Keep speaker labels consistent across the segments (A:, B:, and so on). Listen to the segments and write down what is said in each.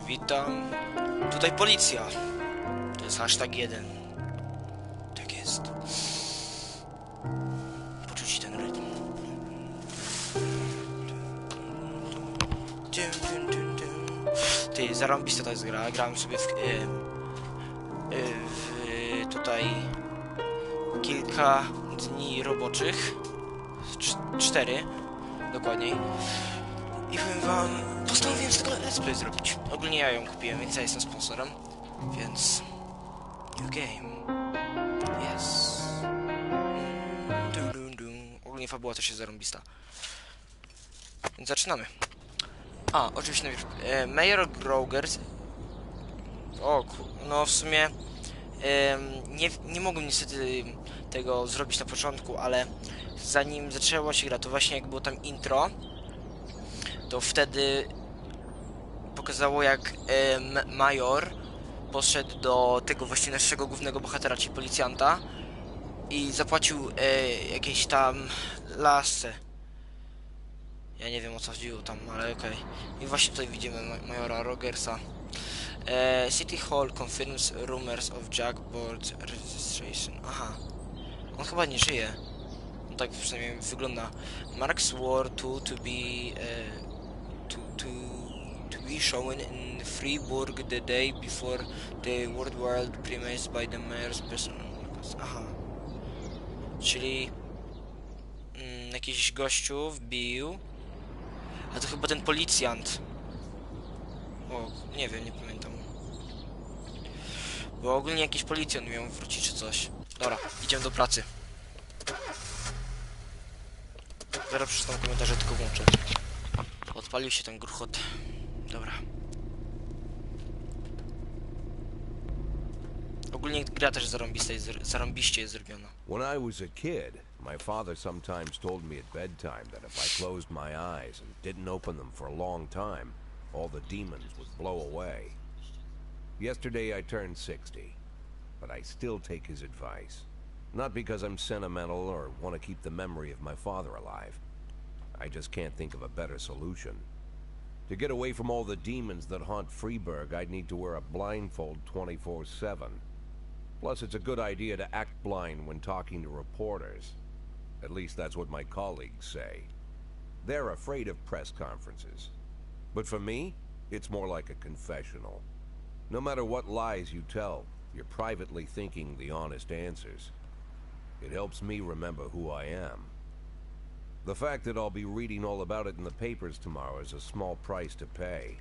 A: Witam. Tutaj policja. To jest #1. Tak jest. Poczuć ten rytm. Ty, zarąbista to jest gra. Grałem sobie w tutaj kilka dni roboczych. 4 dokładniej. I powiem wam, postanowiłem z tego let's play zrobić. Ogólnie ja ją kupiłem, więc ja jestem sponsorem. Więc... New game. Yes. Ogólnie fabuła też jest zarąbista. Więc zaczynamy. A, oczywiście najpierw... Mayor Grogers... O, no w sumie... nie mogłem niestety tego zrobić na początku, ale... Zanim zaczęła się gra, to właśnie jak było tam intro... To wtedy pokazało, jak major poszedł do tego właśnie naszego głównego bohatera, czyli policjanta, i zapłacił jakieś tam lasce. Ja nie wiem, o co chodziło tam, ale okej. I właśnie tutaj widzimy majora Rogersa. City Hall confirms rumors of jackboard registration. Aha. On chyba nie żyje. No tak przynajmniej wygląda. Mark swore to be to be shown in Freiburg the day before the worldwide premiere by the mayor's personal. Aha. Czyli jakiś gościu wbił. A to chyba ten policjant. O, nie wiem, nie pamiętam. Bo ogólnie jakiś policjant miał wrócić czy coś. Dobra, idziemy do pracy. Zaraz przeczytam komentarze, tylko włączę. Odpalił się ten gruchot. Dobra. Ogólnie gra też zarąbiście jest zrobiona.
B: When I was a kid, my father sometimes told me at bedtime that if I closed my eyes and didn't open them for a long time, all the demons would blow away. Yesterday I turned 60, but I still take his advice. Not because I'm sentimental or want to keep the memory of my father alive. I just can't think of a better solution. To get away from all the demons that haunt Freiburg, I'd need to wear a blindfold 24/7. Plus, it's a good idea to act blind when talking to reporters. At least that's what my colleagues say. They're afraid of press conferences. But for me, it's more like a confessional. No matter what lies you tell, you're privately thinking the honest answers. It helps me remember who I am. The fact that I'll be reading all about it in the papers tomorrow is a small price to pay.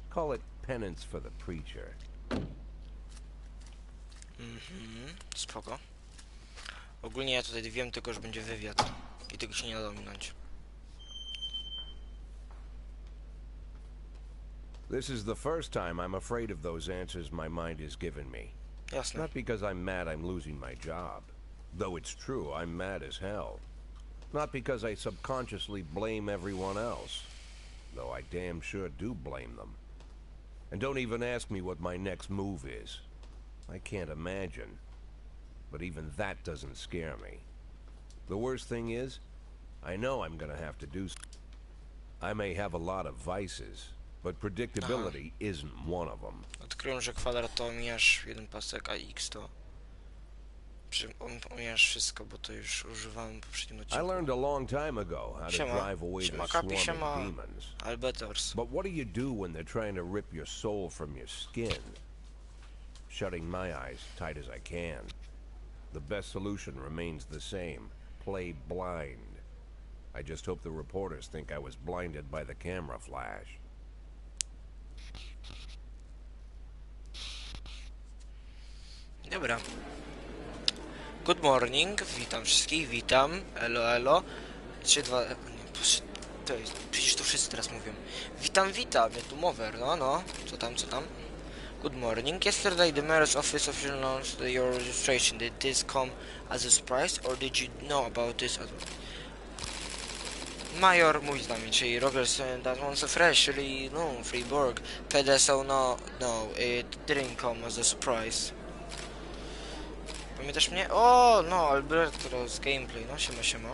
B: Call it penance for the preacher.
A: Spoko. Ogólnie ja tutaj wiem tylko, że będzie wywiad. I tego się nie da ominąć.
B: This is the first time I'm afraid of those answers my mind has given me.
A: Jasne.
B: Not because I'm mad I'm losing my job. Though it's true, I'm mad as hell. Not because I subconsciously blame everyone else. Though I damn sure do blame them. And don't even ask me what my next move is. I can't imagine. But even that doesn't scare me. The worst thing is, I know I'm gonna have to do I may have a lot of vices, but predictability isn't one of them.
A: Odkryłem, że kwadrat to omijasz jeden pasek, a x to... Omijasz wszystko, bo to już używałem w poprzednim odcinku.
B: I learned a long time ago how to drive away the swarm of demons.
A: Albators.
B: But what do you do when they're trying to rip your soul from your skin? Shutting my eyes tight as I can. The best solution remains the same. Play blind. I just hope the reporters think I was blinded by the camera flash.
A: Dobra. Good morning, witam wszystkich, witam, elo, elo. 3, 2, nie, to jest, przecież to wszyscy teraz mówią. Witam, ja tu mover, no, co tam? Good morning, yesterday the mayor's office officially announced your registration. Did this come as a surprise, or did you know about this? Major mówi z nami, czyli Rogers, that one's a fresh, really, no, Freiburg. PDSO, no, it didn't come as a surprise. Pamiętasz mnie? O, no, Alberto z gameplay, no, siema.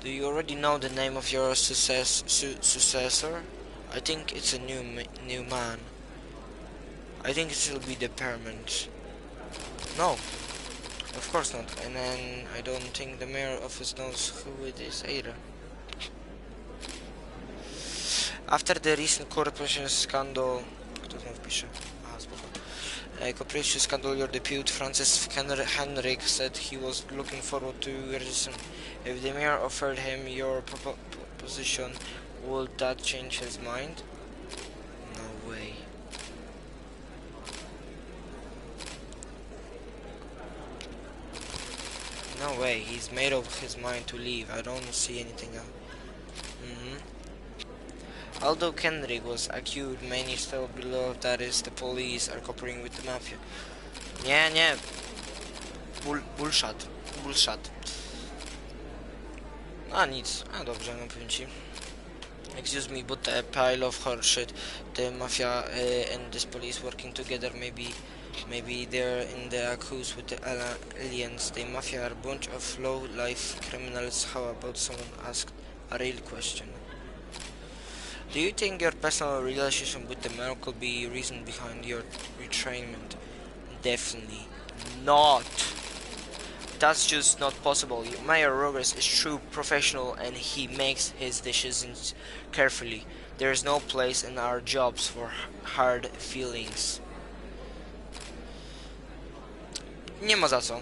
A: Do you already know the name of your successor? I think it's a new man. I think it will be the permanent. No, of course not. And then I don't think the mayor office knows who it is either. After the recent corruption scandal... Kto znowu pisze? Aha, spoko. Corporation scandal, your deputy Francis Henrik said he was looking forward to registering. If the mayor offered him your position, would that change his mind? No way. No way, he's made up his mind to leave. I don't see anything else. Although Henrik was accused, many still believe that the police are cooperating with the mafia. Nie. Bullshit. A nic. A dobrze, no powiem ci. Excuse me, but a pile of horseshit. The mafia and this police working together. Maybe they're in the accused with the aliens. The mafia are a bunch of low-life criminals. How about someone asked a real question? Do you think your personal relationship with the mayor could be reason behind your retrainment? Definitely not. That's just not possible. Mayor Rogers is true professional and he makes his decisions carefully. There is no place in our jobs for hard feelings. Nie ma za co.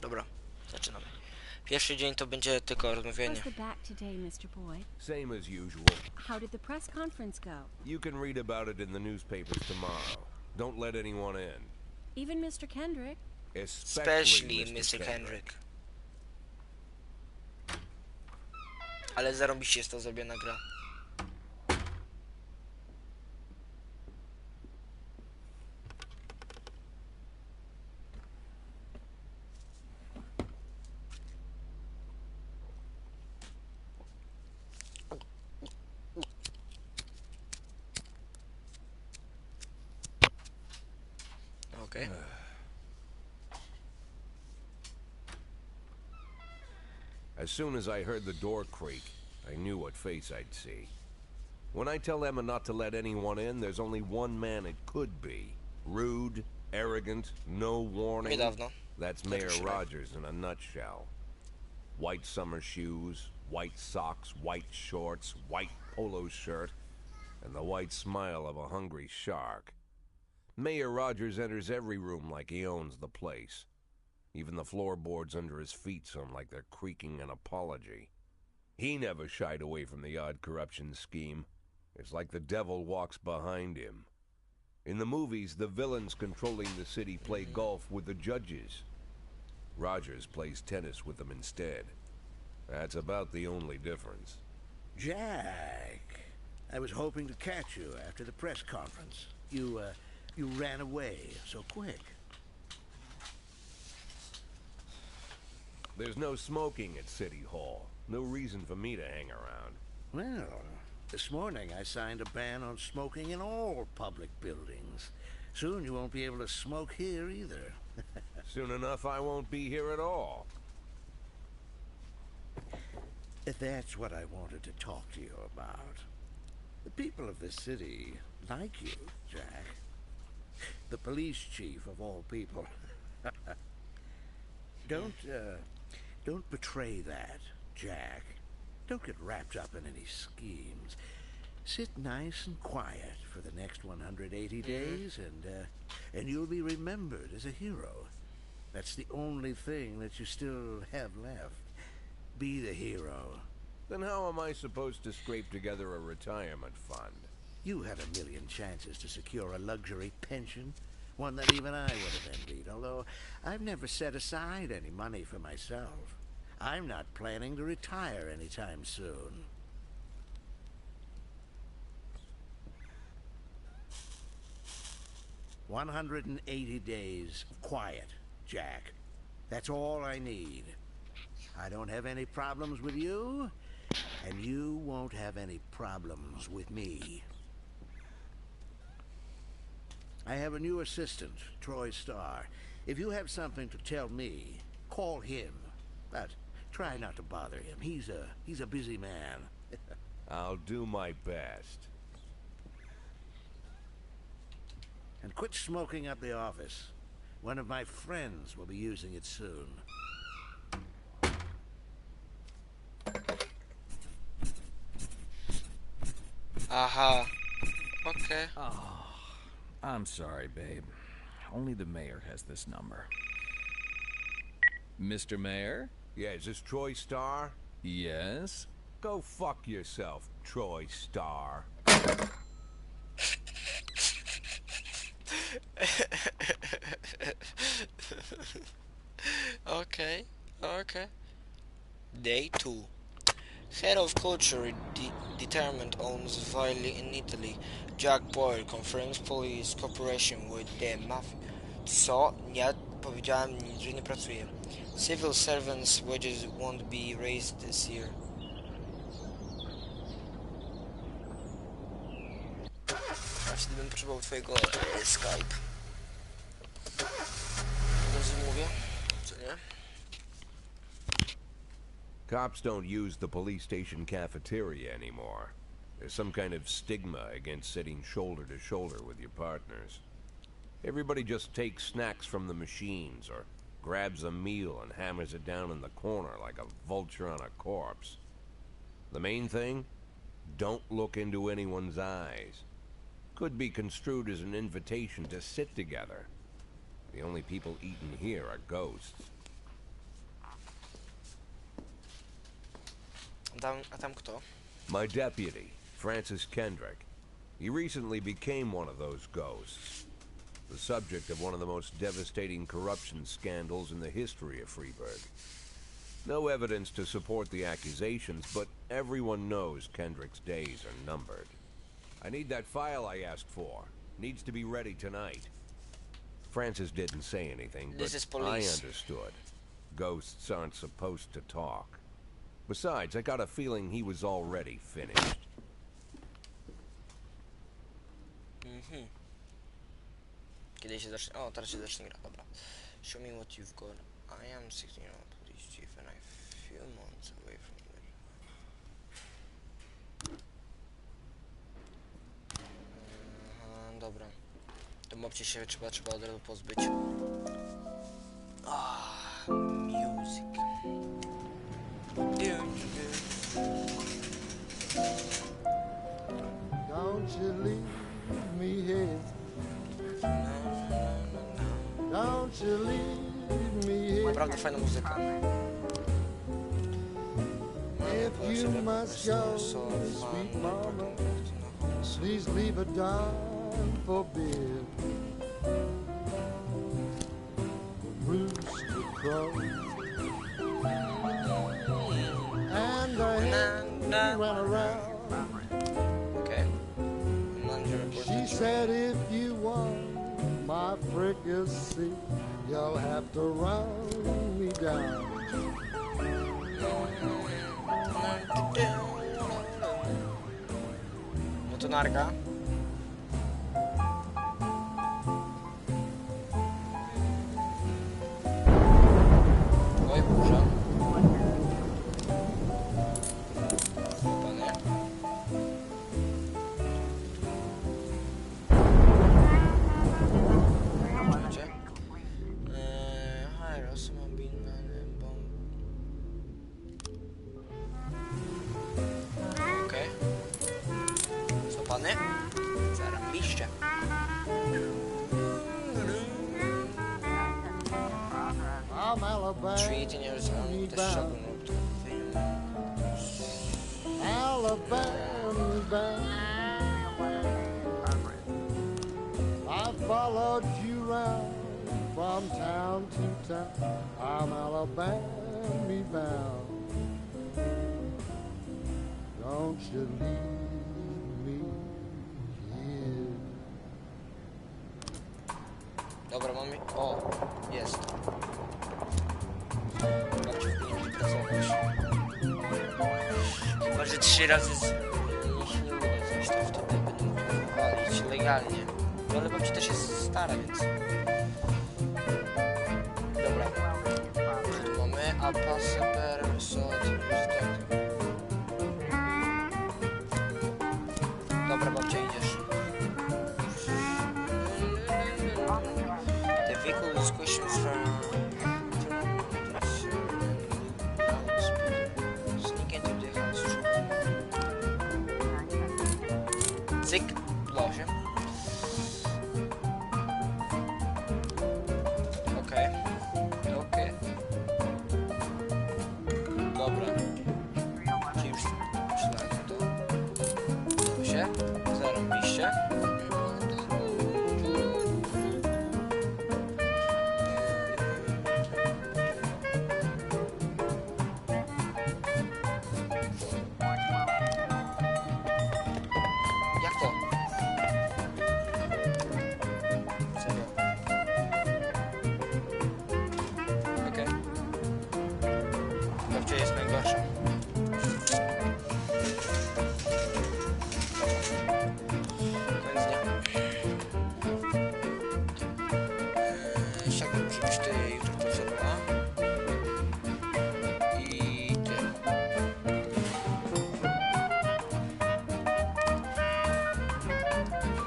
A: Dobra, zaczynamy. Pierwszy dzień to będzie tylko rozmawianie.
C: How's the back today, Mr. Boyd?
B: Same as usual.
C: How did the press conference go?
B: You can read about it in the newspapers tomorrow. Don't let anyone in.
C: Even Mr. Kendrick?
B: Especially
A: Mr. Kendrick. Ale zarobiście jest to zrobiona gra. Okay.
B: As soon as I heard the door creak, I knew what face I'd see. When I tell Emma not to let anyone in, there's only one man it could be. Rude, arrogant, no warning.
A: Niedawno.
B: That's Mayor Rogers in a nutshell. White summer shoes, white socks, white shorts, white polo shirt, and the white smile of a hungry shark. Mayor Rogers enters every room like he owns the place. Even the floorboards under his feet sound like they're creaking an apology. He never shied away from the odd corruption scheme. It's like the devil walks behind him. In the movies, the villains controlling the city play golf with the judges. Rogers plays tennis with them instead. That's about the only difference.
D: Jack, I was hoping to catch you after the press conference. You ran away so quick.
B: There's no smoking at City Hall. No reason for me to hang around.
D: Well, this morning I signed a ban on smoking in all public buildings. Soon you won't be able to smoke here either.
B: Soon enough, I won't be here at all.
D: That's what I wanted to talk to you about. The people of this city like you, Jack. The police chief of all people. Don't betray that, Jack. Don't get wrapped up in any schemes. Sit nice and quiet for the next 180 days, and you'll be remembered as a hero. That's the only thing that you still have left. Be the hero.
B: Then how am I supposed to scrape together a retirement fund?
D: You had a million chances to secure a luxury pension, one that even I would have envied, although I've never set aside any money for myself. I'm not planning to retire anytime soon. "180 days of quiet, Jack. That's all I need. I don't have any problems with you, and you won't have any problems with me. I have a new assistant, Troy Starr. If you have something to tell me, call him. But try not to bother him. He's a busy man.
B: I'll do my best.
D: And quit smoking up the office. One of my friends will be using it soon.
A: Aha. Okay.
E: Oh, I'm sorry, babe. Only the mayor has this number. Mr. Mayor?
B: Yeah, is this Troy Star?
E: Yes?
B: Go fuck yourself, Troy Star.
A: Okay, okay. Day 2. Head of culture determined owns vilely in Italy. Jack Boyle confirms police cooperation with the mafia. Co? Nie, powiedziałem, że nie pracuję. Civil servants' wages won't be raised this year. A wtedy bym potrzebował twojego Skype. Mówię, co nie?
B: Cops don't use the police station cafeteria anymore. There's some kind of stigma against sitting shoulder to shoulder with your partners. Everybody just takes snacks from the machines or grabs a meal and hammers it down in the corner like a vulture on a corpse. The main thing? Don't look into anyone's eyes. Could be construed as an invitation to sit together. The only people eaten here are ghosts.
A: A tam kto?
B: My deputy, Francis Kendrick. He recently became one of those ghosts. The subject of one of the most devastating corruption scandals in the history of Freeburg. No evidence to support the accusations, but everyone knows Kendrick's days are numbered. I need that file I asked for. Needs to be ready tonight. Francis didn't say anything,
A: This
B: but
A: is police.
B: I understood. Ghosts aren't supposed to talk. Besides, I got a feeling he was already finished.
A: Kiedy się zacznie... O, teraz się zacznie gra, dobra. Show me what you've got. I am 16-year-old police chief and I'm few months away from it. Dobra. To mopcie się trzeba od razu pozbyć. Music.
F: Don't you leave me here. Don't you leave me here.
A: Naprawdę fajna muzyka.
F: If you must go, sweet mama, please leave a dime for beer. The rooster crows and the hen ran around.
A: Okay.
F: She said if you want my fricassee, you'll have to run me down.
A: No to narka. Oj, burza. Panie. Gdzie? Hi, Rosomobin, bomb. Okej. Stopany. Zarobiście.
F: I'm Alabama,
A: 18 years old, też szedłem rok to film.
F: Alabama bound. I followed you round from town to town. I'm Alabama bound. Don't you leave me here.
A: Dobra, mamy... O, jest. Babciu powinien pracować. Chyba, że 3 razy z nich nie uda coś, to wtedy będę mógł wywalić legalnie. No ale babcia też jest stara, więc... Dobra. Tu mamy Apa, Seper, Sod, Cyk, udało się. Okej. Okej. Dobra. Czyli już przylałem to. Udało się. Zarobiście. Jak to? Serio? Okej. Babcia jest najgorsza. Koniec dnia. Chciałbym, żebyś ty jutro to zabrała. I ty.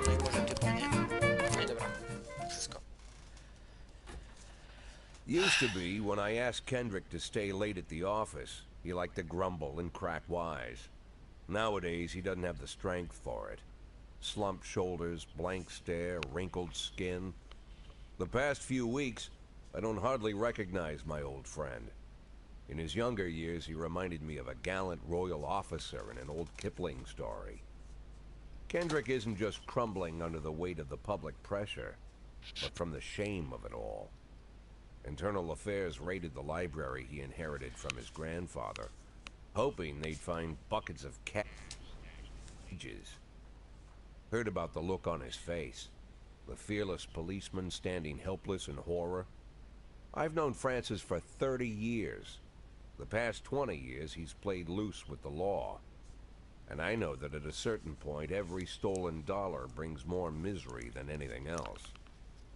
A: No i może ty, panie. No i dobra. Wszystko.
B: Used to be, when I asked Kendrick to stay late at the office, he liked to grumble and crack wise. Nowadays, he doesn't have the strength for it. Slumped shoulders, blank stare, wrinkled skin. The past few weeks, I don't hardly recognize my old friend. In his younger years, he reminded me of a gallant royal officer in an old Kipling story. Kendrick isn't just crumbling under the weight of the public pressure, but from the shame of it all. Internal Affairs raided the library he inherited from his grandfather, hoping they'd find buckets of cages. Heard about the look on his face, the fearless policeman standing helpless in horror. I've known Francis for 30 years. The past 20 years he's played loose with the law. And I know that at a certain point every stolen dollar brings more misery than anything else.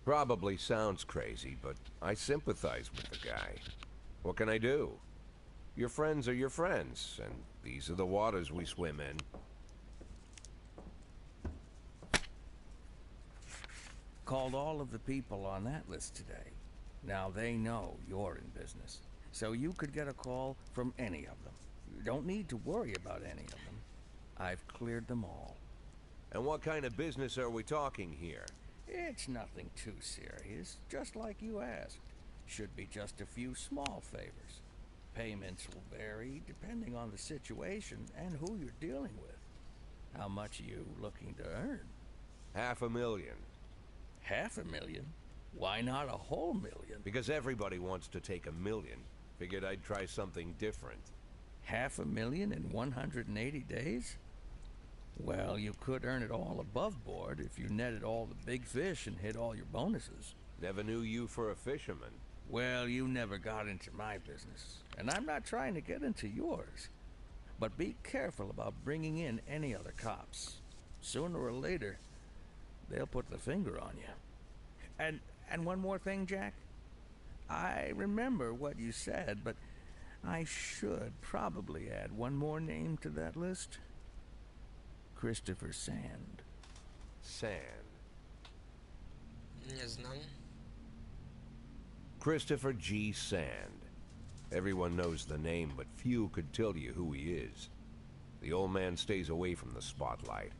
B: Probably sounds crazy, but I sympathize with the guy. What can I do? Your friends are your friends, and these are the waters we swim in.
E: Called all of the people on that list today. Now they know you're in business. So you could get a call from any of them. You don't need to worry about any of them. I've cleared them all.
B: And what kind of business are we talking here?
E: It's nothing too serious, just like you asked. Should be just a few small favors. Payments will vary depending on the situation and who you're dealing with. How much are you looking to earn?
B: $500,000.
E: $500,000? Why not a whole million?
B: Because everybody wants to take $1 million. Figured I'd try something different.
E: $500,000 in 180 days? Well, you could earn it all above board if you netted all the big fish and hit all your bonuses.
B: Never knew you for a fisherman.
E: Well, you never got into my business, and I'm not trying to get into yours. But be careful about bringing in any other cops. Sooner or later, they'll put the finger on you. And one more thing, Jack. I remember what you said, but I should probably add one more name to that list. Christopher Sand.
B: Sand.
A: Nie znam.
B: Christopher G. Sand. Everyone knows the name, but few could tell you who he is. The old man stays away from the spotlight.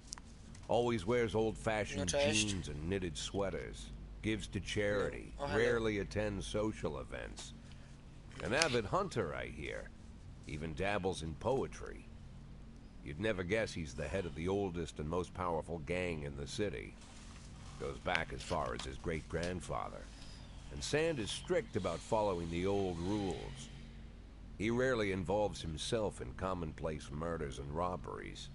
B: Always wears old-fashioned
A: No, cześć.
B: jeans and knitted sweaters. Gives to charity.
A: Oh, hello.
B: Rarely attends social events. An avid hunter, I hear. Even dabbles in poetry. You'd never guess he's the head of the oldest and most powerful gang in the city. Goes back as far as his great-grandfather. And Sand is strict about following the old rules. He rarely involves himself in commonplace murders and robberies.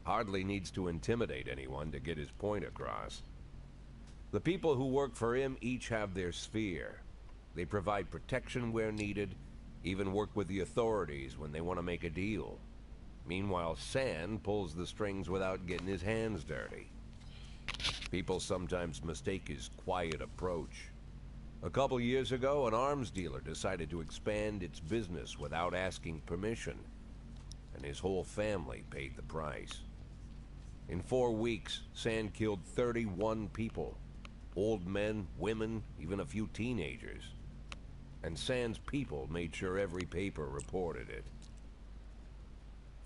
B: Hardly needs to intimidate anyone to get his point across. The people who work for him each have their sphere. They provide protection where needed, even work with the authorities when they want to make a deal. Meanwhile, Sand pulls the strings without getting his hands dirty. People sometimes mistake his quiet approach. A couple years ago, an arms dealer decided to expand its business without asking permission, and his whole family paid the price. In 4 weeks, Sand killed 31 people. Old men, women, even a few teenagers. And Sand's people made sure every paper reported it.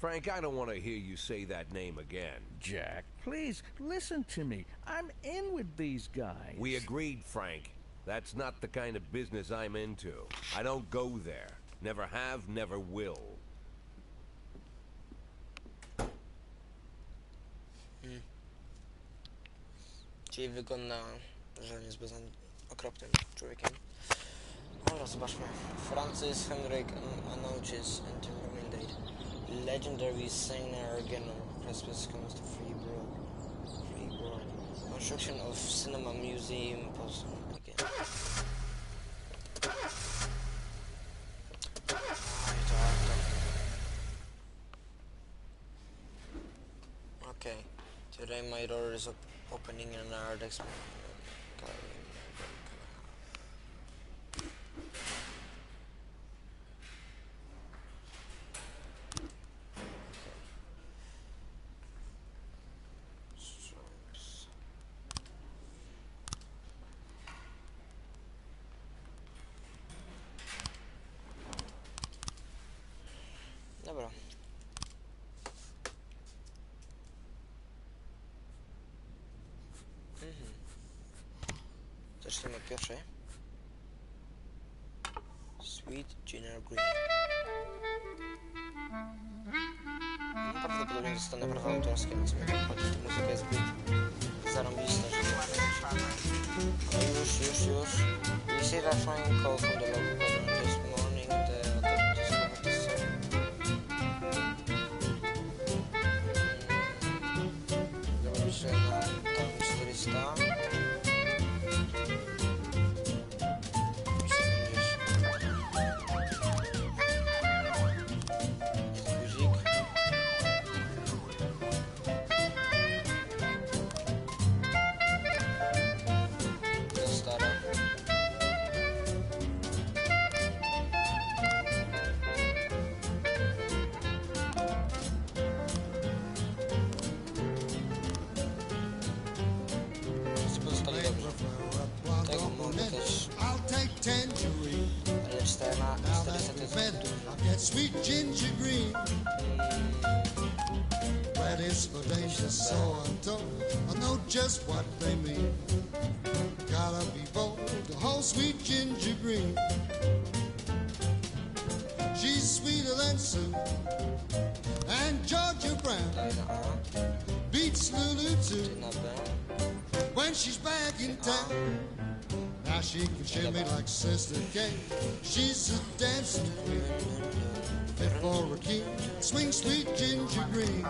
B: Frank, I don't want to hear you say that name again.
E: Jack, please, listen to me. I'm in with these guys.
B: We agreed, Frank. That's not the kind of business I'm into. I don't go there. Never have, never will.
A: Czyli wygląda, że jest bez okropnym człowiekiem. Dobra, zobaczmy. Francis Henrik announces interment date. Legendary singer again on Christmas comes to free board. Construction of cinema museum post again. Okay. Today my door is opening an art expo. Dobra. Zaczniemy od pierwszej. Sweet Ginger Green. Prawdopodobnie dostanę prawa autorskie, więc mnie to chodzi. Muzyka jest zbyt zarąbista, żeby już. Receive a phone call from the local government this morning. Zobaczę na tam 400.
F: Sweet ginger green, that is bodacious, so untold. I know just what they mean. Gotta be bold, the whole sweet ginger green. She's sweeter than Sue and Georgia Brown. Beats Lulu too when she's back in town. Now she can shimmy like Sister Kate. She's a dancing queen. Fit for a king, swing sweet ginger green.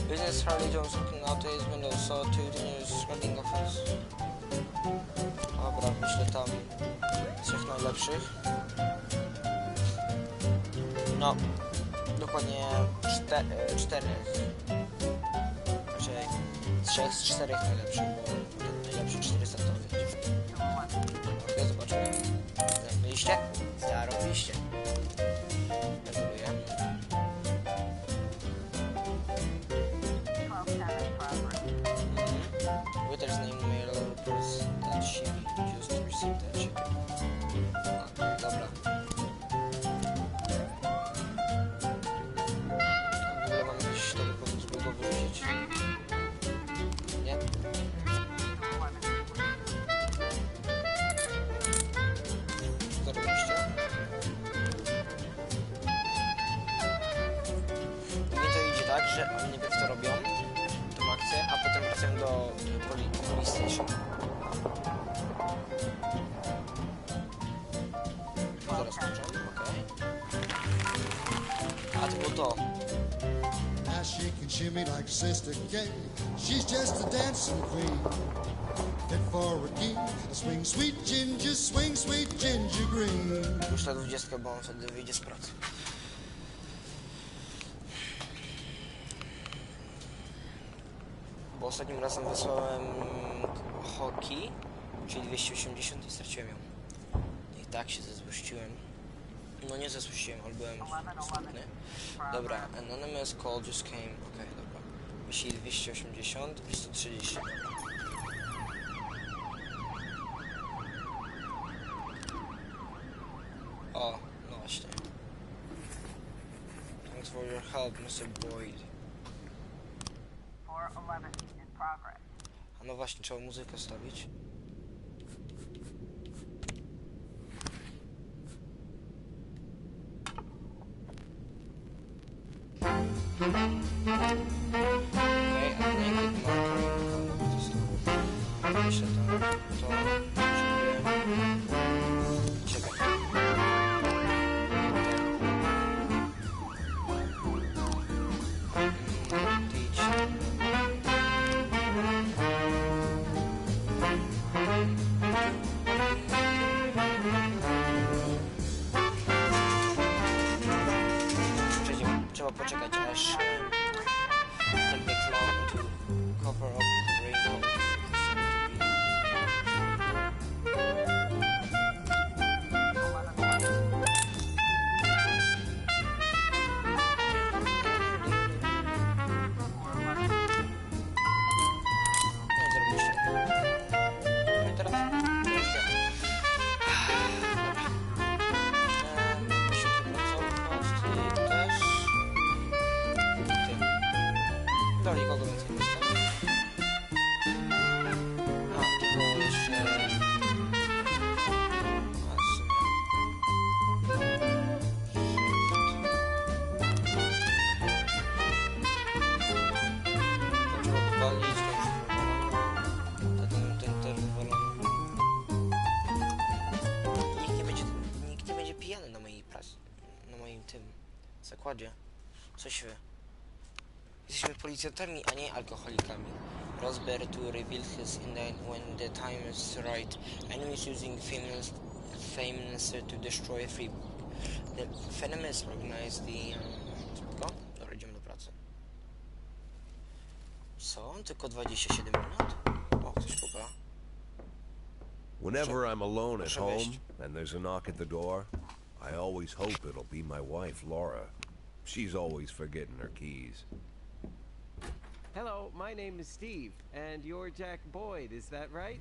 A: Business Harley Johnson nowadays windows saw 2 years running offers. Dobra, myślę tam 3 najlepszych. No, dokładnie 4. Raczej 3 z 4 najlepszych, bo ten najlepszy 405. Ok, zobaczmy. Zarobiliście? Zarobiliście. Gratuluję. Wither's name mail reports that she just received that ship. Okay, dobra. W ogóle mam jakiś tego powód, żeby go wyrzucić. Nie? Zarobiliście? Mnie to idzie tak, że oni najpierw to robią, tą akcję, a potem wracają do Policji. Zaraz skończą, okej. A to było to.
F: Now she can shimmy like Sister Kate. She's just a dancing queen. Fit for a king, swing sweet ginger green.
A: Już na 20, bo on wtedy wyjdzie z pracy. Bo ostatnim razem wysłałem hoki, czyli 280 i straciłem ją. I tak się zezłościłem. No nie zezłościłem, ale byłem smutny. Dobra, anonymous call just came. Okej, dobra. Jeśli 280 i 130. Dobra. O, no właśnie. Thanks for your help, Mr. Boyd.
G: 411 in progress.
A: A no właśnie, trzeba muzykę stawić. Okej, a naked marker zostało. Jeszcze tam, to... Czekaj. Trzeba poczekać aż ten takes long to cover up raincoat. No zrobiliście. No i teraz do nikogo więcej nie stało. A, to było jeszcze... A, w sumie... To trzeba powalić, to już wywalone. Ten też wywalony. Nikt nie będzie pijany na mojej pracy. Na moim tym zakładzie. Coś wy. Jesteśmy policjantami, a nie alkoholikami. Rosberg to reveal his intent when the time is right. Enemies using fameness to destroy free. The Venomous organize the... Spoko? Dobra, idziemy do pracy. Co? Tylko 27 minut? O, ktoś puka.
B: Whenever I'm alone at
A: Proszę
B: home
A: wejść.
B: and there's a knock at the door, I always hope it'll be my wife, Laura. She's always forgetting her keys.
H: Hello, my name is Steve, and you're Jack Boyd, is that right?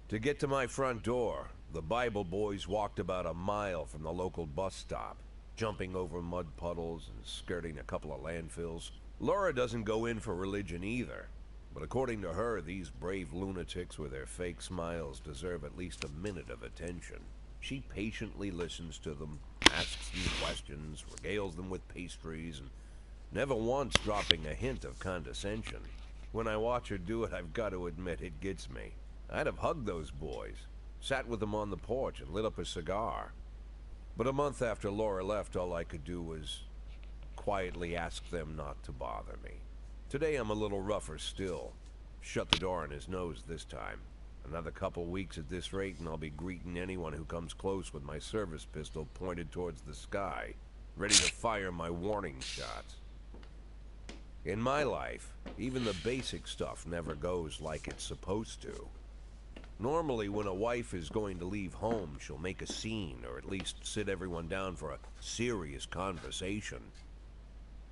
B: To get to my front door, the Bible boys walked about a mile from the local bus stop, jumping over mud puddles and skirting a couple of landfills. Laura doesn't go in for religion either, but according to her, these brave lunatics with their fake smiles deserve at least a minute of attention. She patiently listens to them, asks them questions, regales them with pastries, and never once dropping a hint of condescension. When I watch her do it, I've got to admit it gets me. I'd have hugged those boys, sat with them on the porch and lit up a cigar. But a month after Laura left, all I could do was quietly ask them not to bother me. Today I'm a little rougher still. Shut the door on his nose this time. Another couple weeks at this rate and I'll be greeting anyone who comes close with my service pistol pointed towards the sky, ready to fire my warning shots. In my life, even the basic stuff never goes like it's supposed to. Normally, when a wife is going to leave home, she'll make a scene, or at least sit everyone down for a serious conversation.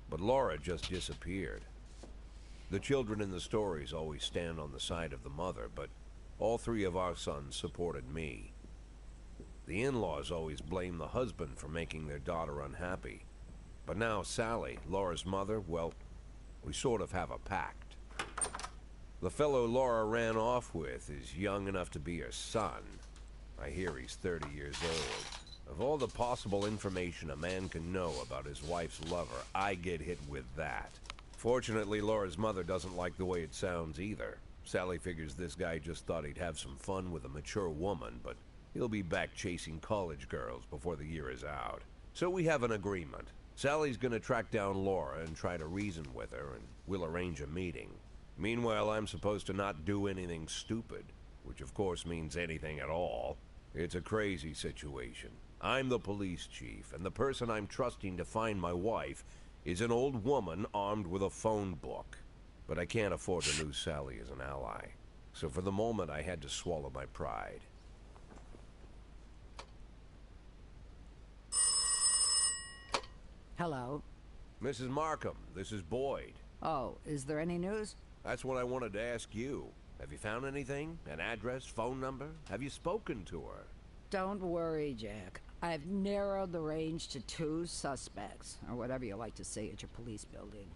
B: But Laura just disappeared. The children in the stories always stand on the side of the mother, but all three of our sons supported me. The in-laws always blame the husband for making their daughter unhappy. But now Sally, Laura's mother, well, we sort of have a pact. The fellow Laura ran off with is young enough to be her son. I hear he's 30 years old. Of all the possible information a man can know about his wife's lover, I get hit with that. Fortunately, Laura's mother doesn't like the way it sounds either. Sally figures this guy just thought he'd have some fun with a mature woman, but he'll be back chasing college girls before the year is out. So we have an agreement. Sally's gonna track down Laura and try to reason with her, and we'll arrange a meeting. Meanwhile, I'm supposed to not do anything stupid, which of course means anything at all. It's a crazy situation. I'm the police chief, and the person I'm trusting to find my wife is an old woman armed with a phone book. But I can't afford to lose Sally as an ally. So for the moment, I had to swallow my pride.
I: Hello.
B: Mrs. Markham, this is Boyd.
I: Oh, is there any news?
B: That's what I wanted to ask you. Have you found anything? An address, phone number? Have you spoken to her?
I: Don't worry, Jack. I've narrowed the range to 2 suspects, or whatever you like to say at your police building.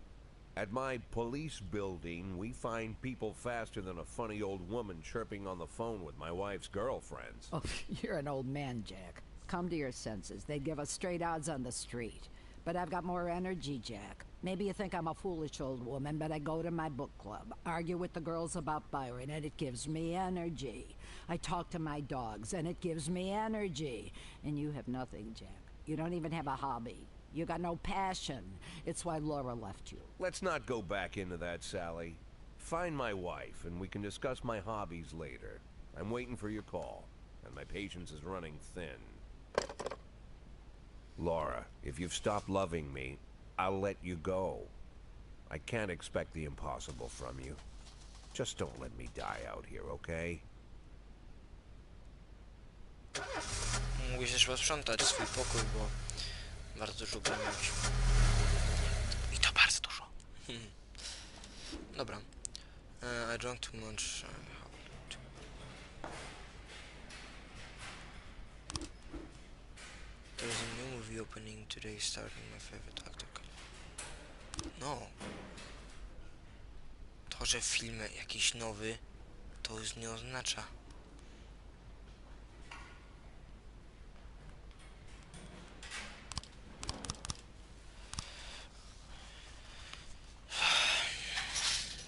B: At my police building, we find people faster than a funny old woman chirping on the phone with my wife's girlfriends.
I: Oh, you're an old man, Jack. Come to your senses. They'd give us straight odds on the street. But I've got more energy, Jack. Maybe you think I'm a foolish old woman, but I go to my book club, argue with the girls about Byron, and it gives me energy. I talk to my dogs, and it gives me energy. And you have nothing, Jack. You don't even have a hobby. You got no passion. It's why Laura left you.
B: Let's not go back into that, Sally. Find my wife, and we can discuss my hobbies later. I'm waiting for your call, and my patience is running thin. Laura, if you've stopped loving me, I'll let you go. I can't expect the impossible from you. Just don't let me die out here, okay?
A: Mógłbyś też posprzątać swój pokój, bo bardzo dużo ubraniałeś. I to bardzo dużo. Dobra. I drank too much. There's a new movie opening today starting my favorite actor. No. To, że film jakiś nowy, to już nie oznacza.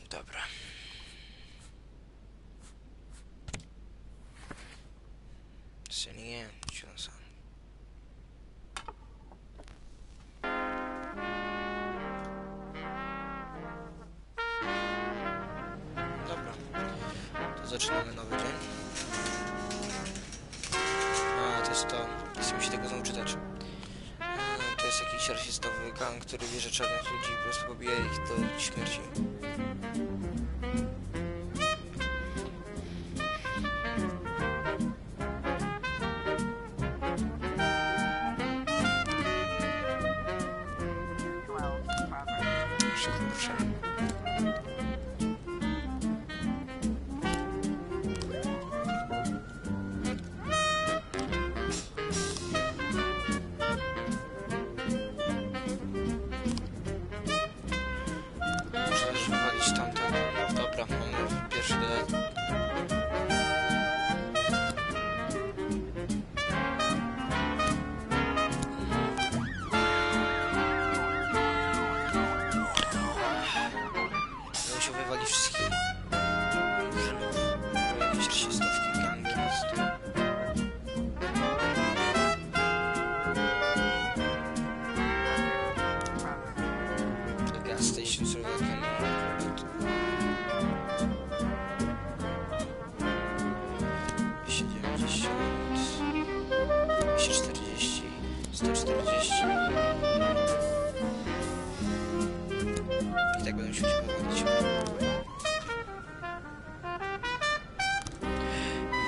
A: Dobra. Nie, sam. Dobra, to zaczynamy nowy dzień. A, to jest to. Chcę mi się tego znowu czytać. To jest jakiś rasistowny gang, który bierze czarnych ludzi i po prostu pobija ich do śmierci.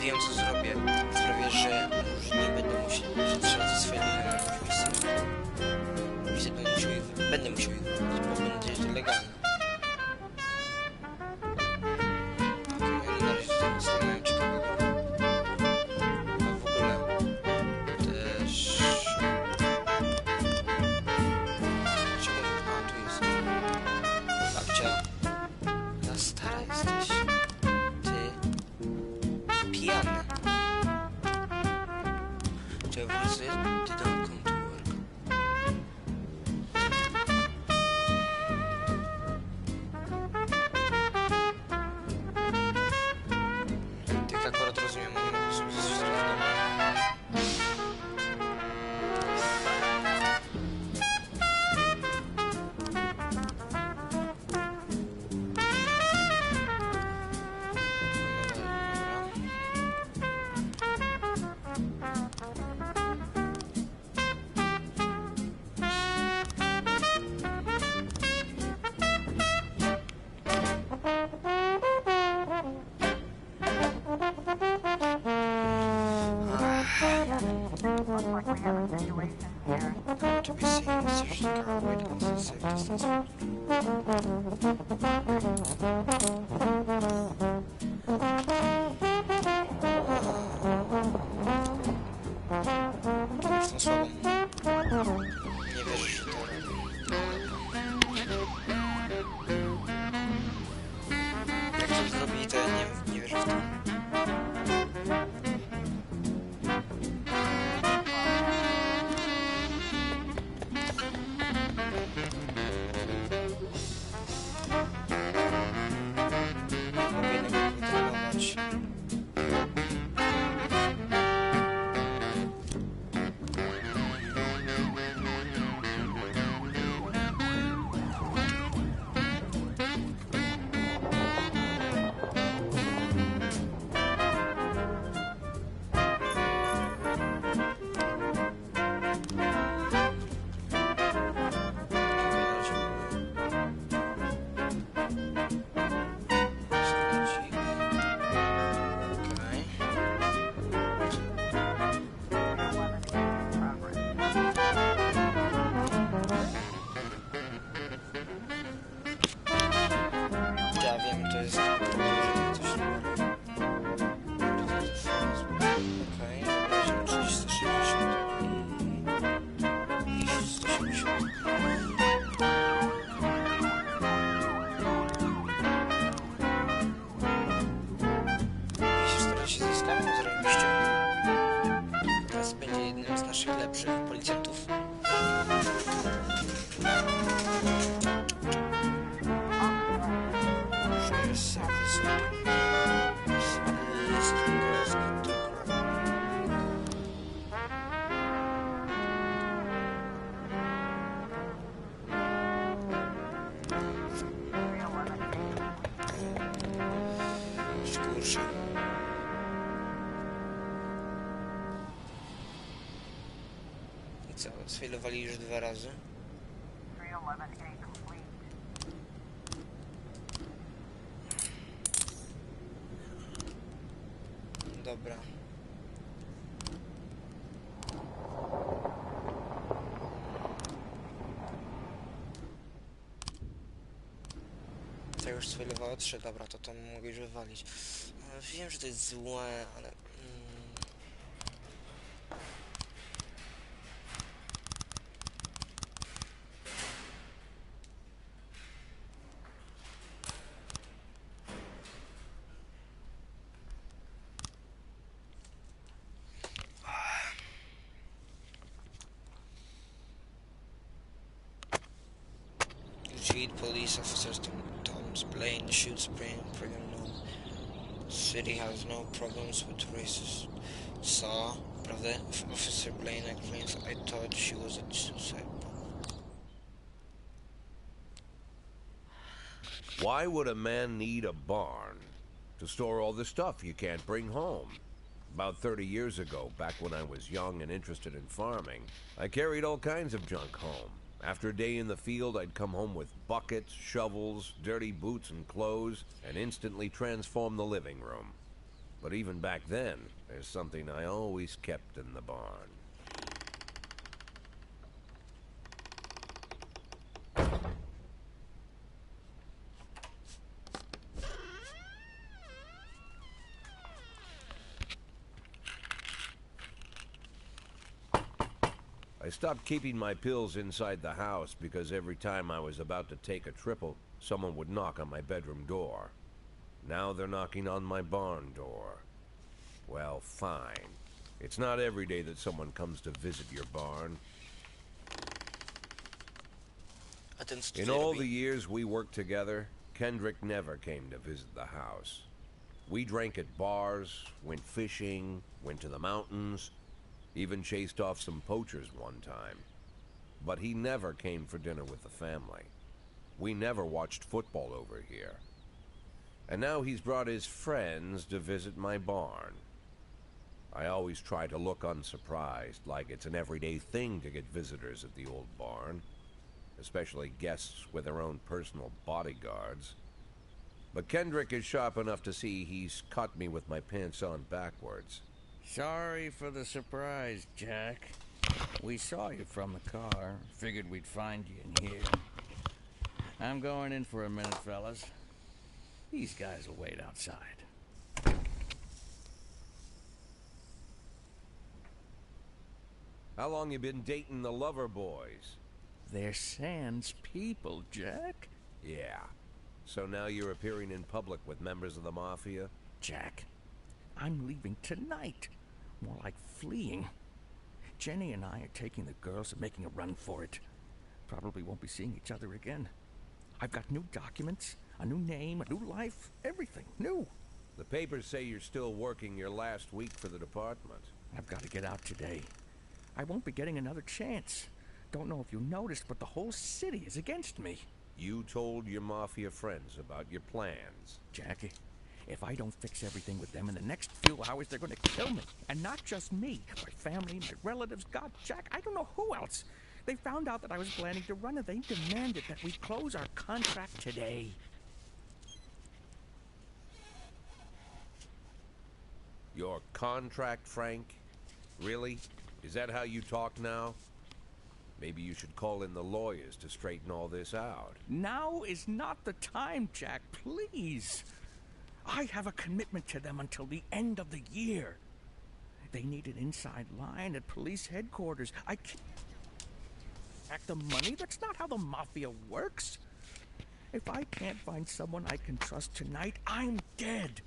A: Wiem, co zrobię. Sprawię, że już nie będę musiał, że trzeba ze swojego będę musiał ich wybrać, bo będzie to legalne. Okej, na razie tutaj nic nie mają ciekawego. A w ogóle też... Czemu? A, tu jest. Babcia. Za stara jesteś. Pijany. Czy wrócę? Ty don't come to work. Tak akurat rozumiem, oni mogą sobie coś zrobić. To be seen, search the car, wait until it's safe distance. Kurczę. I co, sfailowali już 2 razy? Dobra. To już sfailowało 3, dobra, to mogę już wywalić. Wiem, że to jest złe, ale... Cheat police officers Tom's plane shoots criminal. City has no problems with racist. Saw, prawda? Officer Blaine explains, I thought she was a suicide bomber.
B: Why would a man need a barn? To store all the stuff you can't bring home. About 30 years ago, back when I was young and interested in farming, I carried all kinds of junk home. After a day in the field, I'd come home with buckets, shovels, dirty boots and clothes, and instantly transform the living room. But even back then, there's something I always kept in the barn. I stopped keeping my pills inside the house because every time I was about to take a triple, someone would knock on my bedroom door. Now they're knocking on my barn door. Well, fine. It's not every day that someone comes to visit your barn. In all the years we worked together, Kendrick never came to visit the house. We drank at bars, went fishing, went to the mountains, even chased off some poachers one time. But he never came for dinner with the family. We never watched football over here. And now he's brought his friends to visit my barn. I always try to look unsurprised, like it's an everyday thing to get visitors at the old barn, especially guests with their own personal bodyguards. But Kendrick is sharp enough to see he's caught me with my pants on backwards.
E: Sorry for the surprise, Jack. We saw you from the car. Figured we'd find you in here. I'm going in for a minute, fellas. These guys will wait outside.
B: How long you been dating the lover boys?
E: They're Sans people, Jack.
B: Yeah. So now you're appearing in public with members of the Mafia?
E: Jack, I'm leaving tonight. More like fleeing. Jenny and I are taking the girls and making a run for it. Probably won't be seeing each other again. I've got new documents, a new name, a new life, everything new.
B: The papers say you're still working your last week for the department.
E: I've got to get out today. I won't be getting another chance. Don't know if you noticed, but the whole city is against me.
B: You told your Mafia friends about your plans.
E: Jackie, if I don't fix everything with them in the next few hours, they're going to kill me. And not just me. My family, my relatives, God, Jack, I don't know who else. They found out that I was planning to run and they demanded that we close our contract today.
B: Your contract, Frank? Really? Is that how you talk now? Maybe you should call in the lawyers to straighten all this out.
E: Now is not the time, Jack, please. I have a commitment to them until the end of the year. They need an inside line at police headquarters. I can't back the money. That's not how the Mafia works. If I can't find someone I can trust tonight, I'm dead.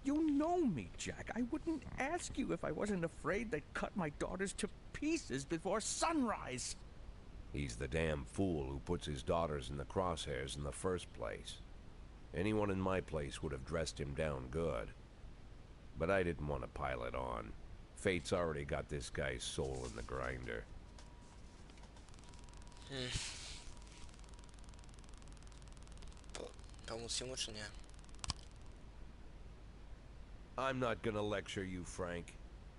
E: You know me, Jack. I wouldn't ask you if I wasn't afraid they'd cut my daughters to pieces before sunrise.
B: He's the damn fool who puts his daughters in the crosshairs in the first place. Anyone in my place would have dressed him down good. But I didn't want to pile it on. Fate's already got this guy's soul in the grinder.
A: Pomóc mu czy nie?
B: I'm not gonna lecture you, Frank.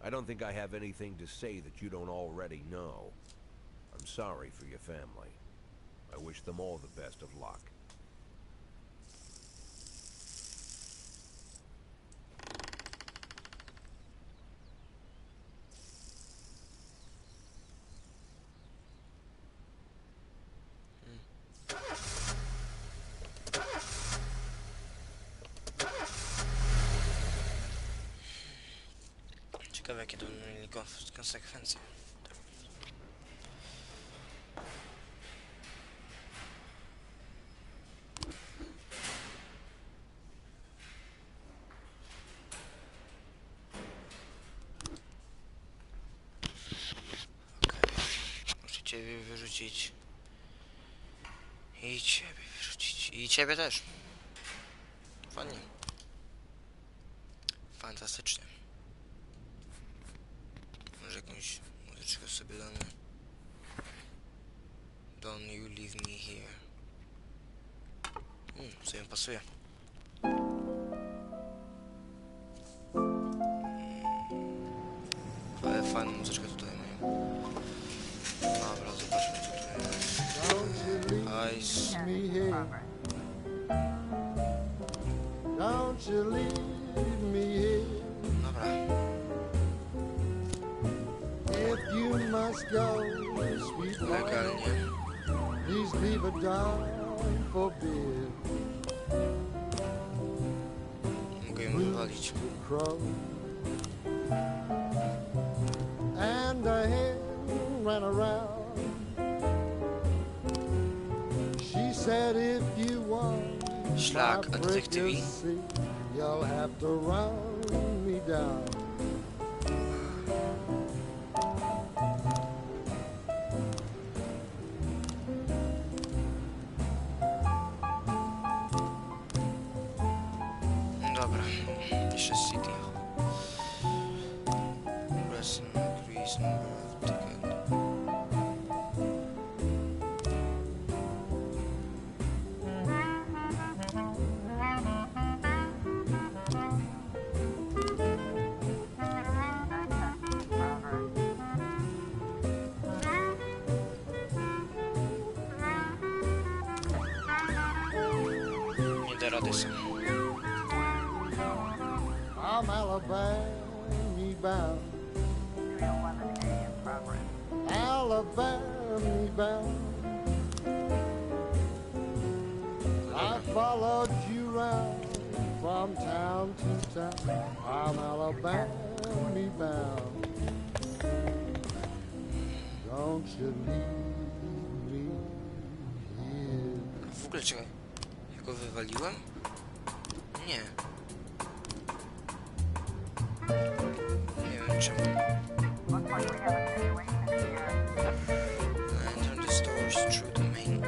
B: I don't think I have anything to say that you don't already know. I'm sorry for your family. I wish them all the best of luck.
A: Ciekawe, jakie to mieli konsekwencje. Muszę ciebie wyrzucić. I ciebie wyrzucić. I ciebie też. Fajnie. Fantastycznie. Może jakąś muzyczkę sobie damy. Don't you leave me here. Sobie pasuje. Ale fajną muzyczkę tutaj mają. Dobra, zobaczmy co tutaj jest. Ice.
F: Don't you leave me here.
A: Dobra.
F: If you must go, sweet boy,
A: Legalnie.
F: please leave a darling forbid.
A: Mogę ją wywalić.
F: Crow. And a hen ran around. She said if you want
A: Szlak, a detektywi?
F: fricassee, you'll have to run me down.
A: Dobra, jeszcze City. Press increase number of ticket. Nie da rady sam.
F: I'm Alabama bound. Alabama bound. I followed you round from town to town. I'm Alabama bound. Don't you leave me here.
A: W ogóle czekaj. Ja go wywaliłem? Nie. Nie wiem czemu. Enter the stores through the main.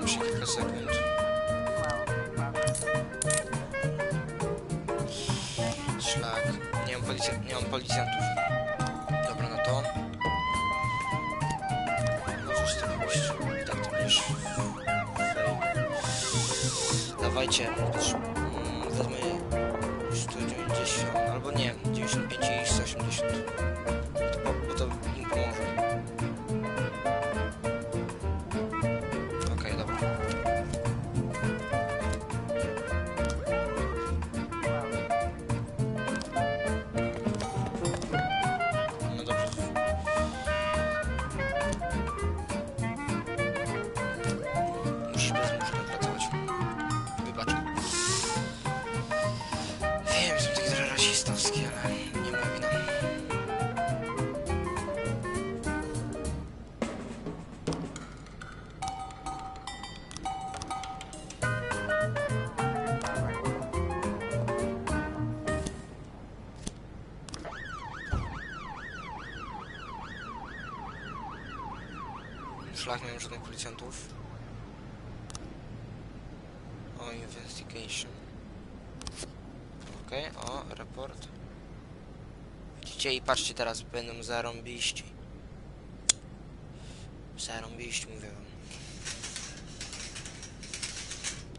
A: Muszę kilka sekund. Szlak. Nie mam policjantów. Dobra, no to... Możesz to wyjść. Tak, to będziesz... Dawajcie. Wezmę 190, albo nie, 95 i 180. Bo to im pomoże. Okej, dobra. No dobrze. Musisz bez muzyki pracować. Wybacz. Szlak, nie mam żadnych policjantów. O, investigation. Okej, o, report. Widzicie i patrzcie, teraz będą zarąbiści. Zarąbiści, mówię wam.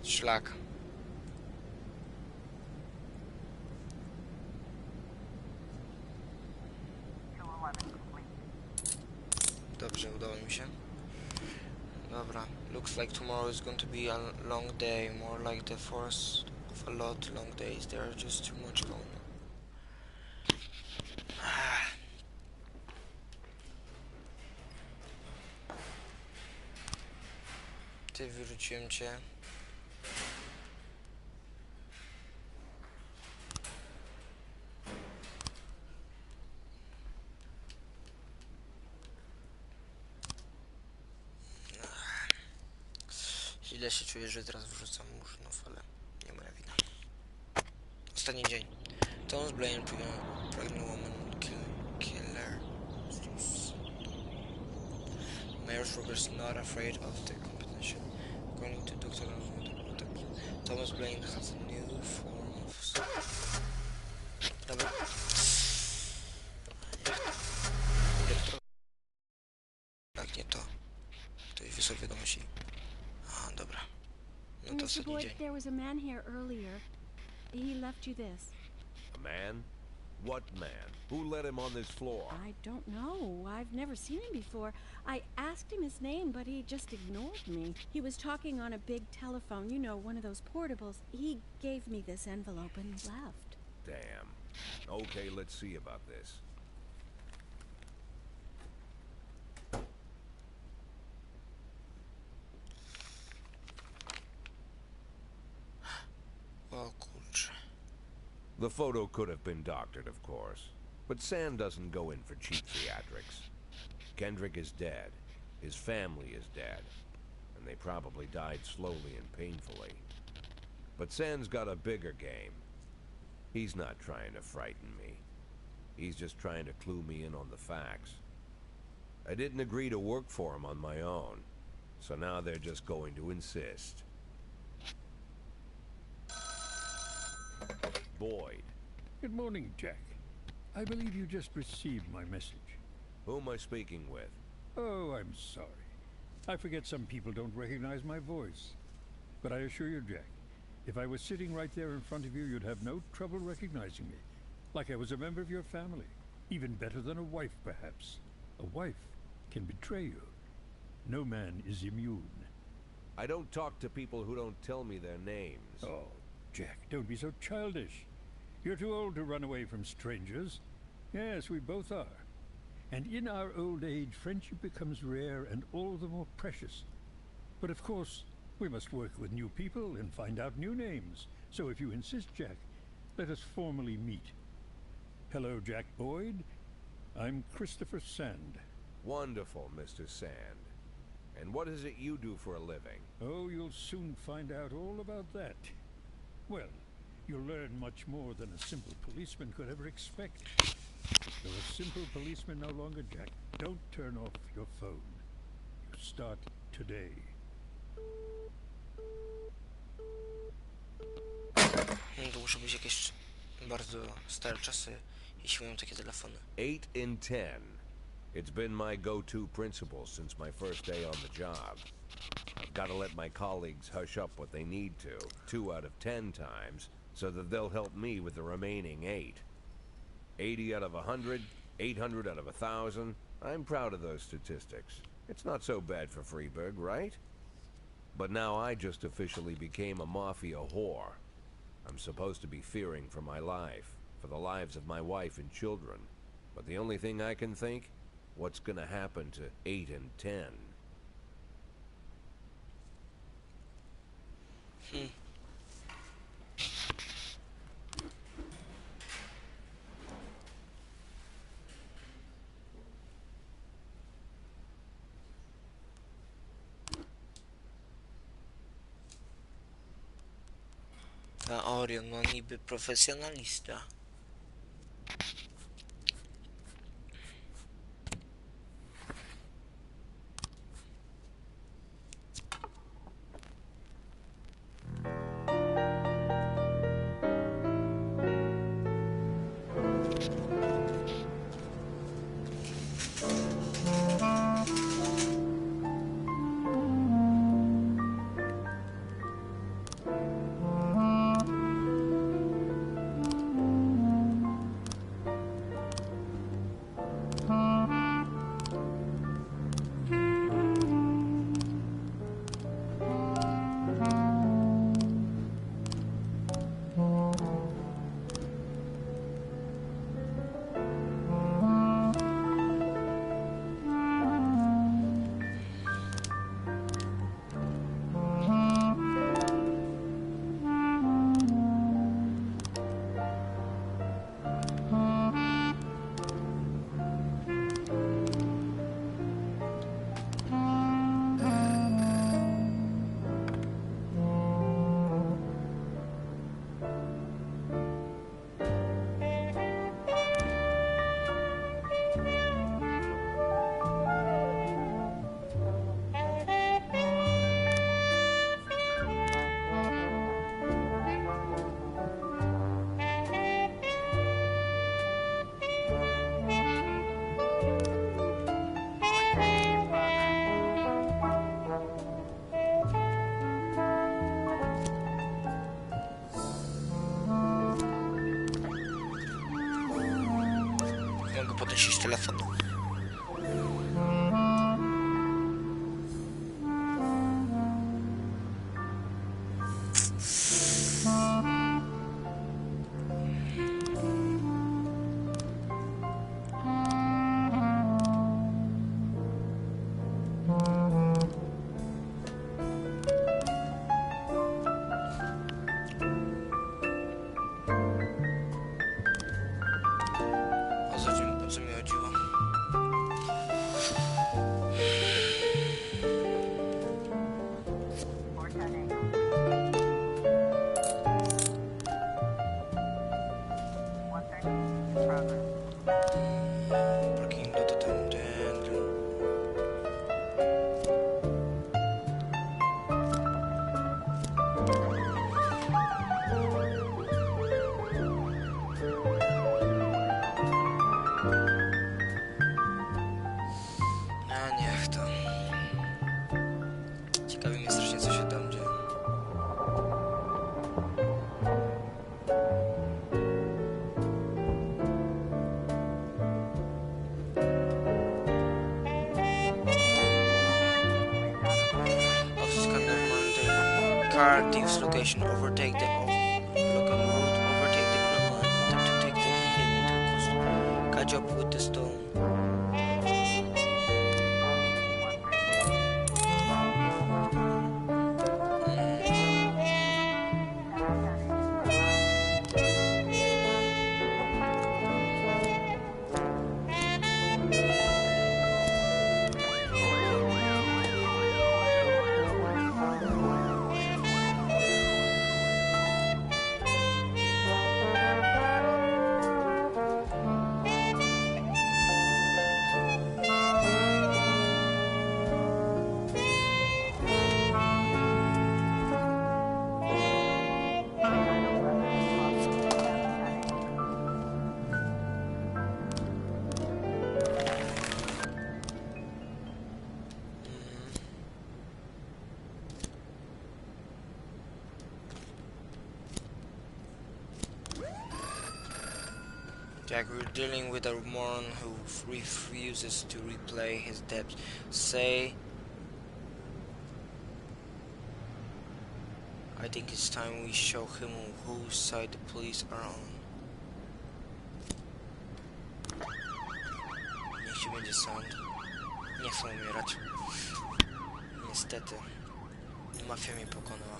A: Szlak. Dobrze, udało mi się. Dobra. Looks like tomorrow is going to be a long day. More like the first of a lot long days. There are just too much going on. Ty, wyrzuciłem cię. Źle się czuję, że teraz wrzucam murzynów, ale nie moja wina. Ostatni dzień. Tom's Blaine, pregnant woman, killer. Mayor's Robert's not afraid of the competition. According to Dr. Thomas Blaine has a new form of... Dobra. Jak nie to. Ktoś wysłał wiadomości. A, dobra. No to
C: Mr.
A: ostatni
C: Boyd,
A: dzień.
C: there was a man here earlier. He left you this.
B: A man? What man? Who let him on this floor?
C: I don't know. I've never seen him before. I asked him his name, but he just ignored me. He was talking on a big telephone, you know, one of those portables. He gave me this envelope and left.
B: Damn. Okay, let's see about this.
A: O kurczę.
B: The photo could have been doctored, of course, but Sand doesn't go in for cheap theatrics. Kendrick is dead, his family is dead, and they probably died slowly and painfully. But Sand's got a bigger game. He's not trying to frighten me. He's just trying to clue me in on the facts. I didn't agree to work for him on my own, so now they're just going to insist. Boyd.
G: Good morning, Jack. I believe you just received my message.
B: Who am I speaking with?
G: Oh, I'm sorry. I forget some people don't recognize my voice. But I assure you, Jack, if I was sitting right there in front of you, you'd have no trouble recognizing me. Like I was a member of your family. Even better than a wife, perhaps. A wife can betray you. No man is immune.
B: I don't talk to people who don't tell me their names.
G: Oh, Jack, don't be so childish. You're too old to run away from strangers. Yes, we both are. And in our old age, friendship becomes rare and all the more precious. But of course, we must work with new people and find out new names. So if you insist, Jack, let us formally meet. Hello, Jack Boyd. I'm Christopher Sand.
B: Wonderful, Mr. Sand. And what is it you do for a living?
G: Oh, you'll soon find out all about that. Well, you'll learn much more than a simple policeman could ever expect. You're a simple policeman no longer, Jack. Don't turn off your phone. You start today.
A: To muszą być jakieś bardzo stare czasy, jeśli mają takie telefony.
B: 8 in 10. It's been my go-to principle since my first day on the job. I've got to let my colleagues hush up what they need to, 2 out of 10 times, so that they'll help me with the remaining 8. 80 out of 100, 800 out of 1,000. I'm proud of those statistics. It's not so bad for Freeburg, right? But now I just officially became a mafia whore. I'm supposed to be fearing for my life, for the lives of my wife and children. But the only thing I can think, what's gonna happen to 8 and 10?
A: A Orion, no niby profesjonalista. car thieves location, overtake them, block on the road, overtake the criminal, and attempt to take him into custody. Catch up with the stone. Jack, we're dealing with a moron who refuses to repay his debts. Say, I think it's time we show him whose side the police are on. Niech ci będzie sąd. Nie chcę umierać. Niestety. Mafia mnie pokonała.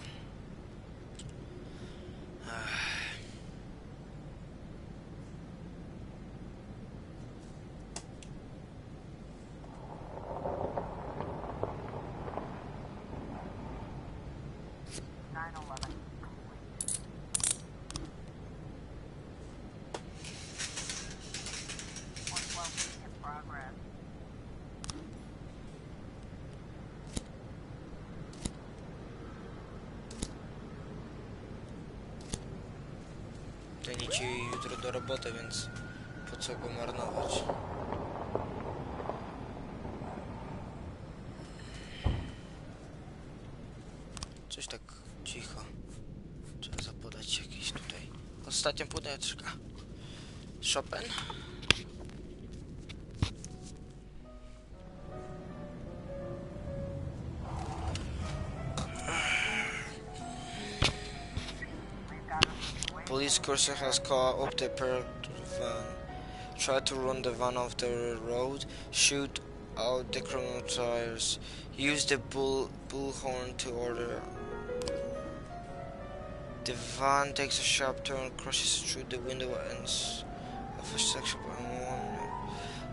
A: Ten idzie jutro do roboty, więc po co go marnować? Coś tak cicho. Trzeba zapodać jakieś tutaj. Ostatnia płóteczka. Chopin. Police cruiser has caught up the pair van. Try to run the van off the road. Shoot out the criminal tires. Use the bullhorn to order. The van takes a sharp turn, crashes through the window ends of a section.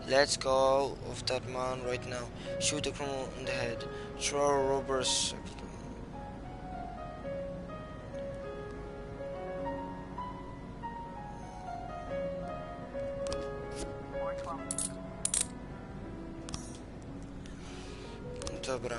A: Let's go of that man right now. Shoot the criminal in the head. Throw rubbers. Dobra.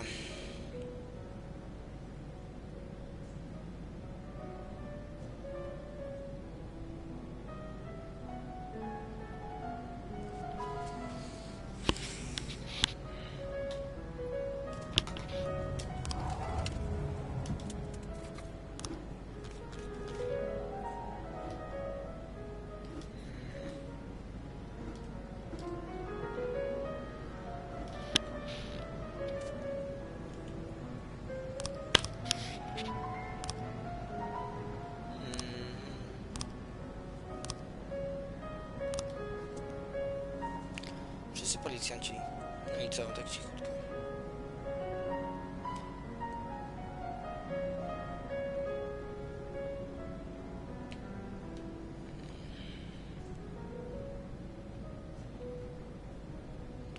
A: Policjanci. No i co, tak cichutko.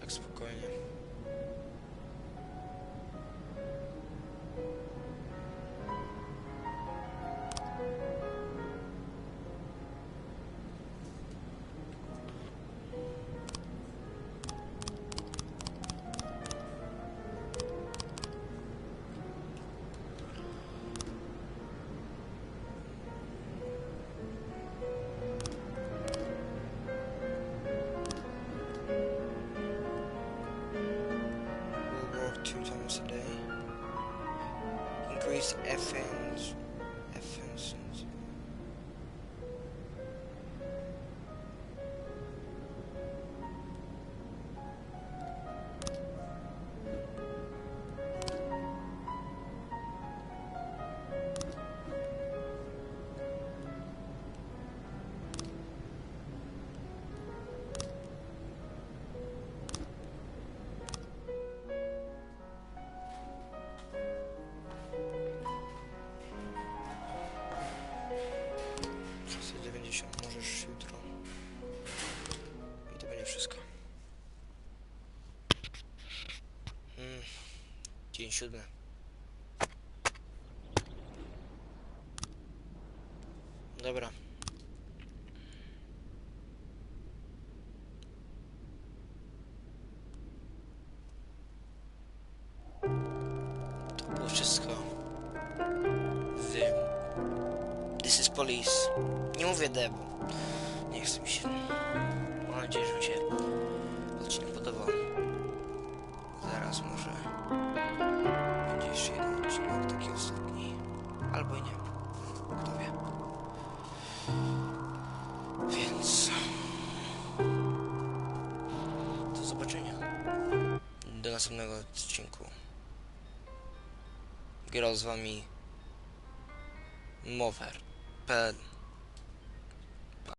A: Tak spokojnie. Effins. Dzień 7. Dobra. To było wszystko. This is police. Nie mówię demo. Nie chcę mi się. Mam nadzieję, że mi się odcinek podobał. Zaraz może będzie jeszcze jeden odcinek, taki ostatni. Albo i nie. Kto wie. Więc do zobaczenia. Do następnego odcinku. Grał z wami mower.pl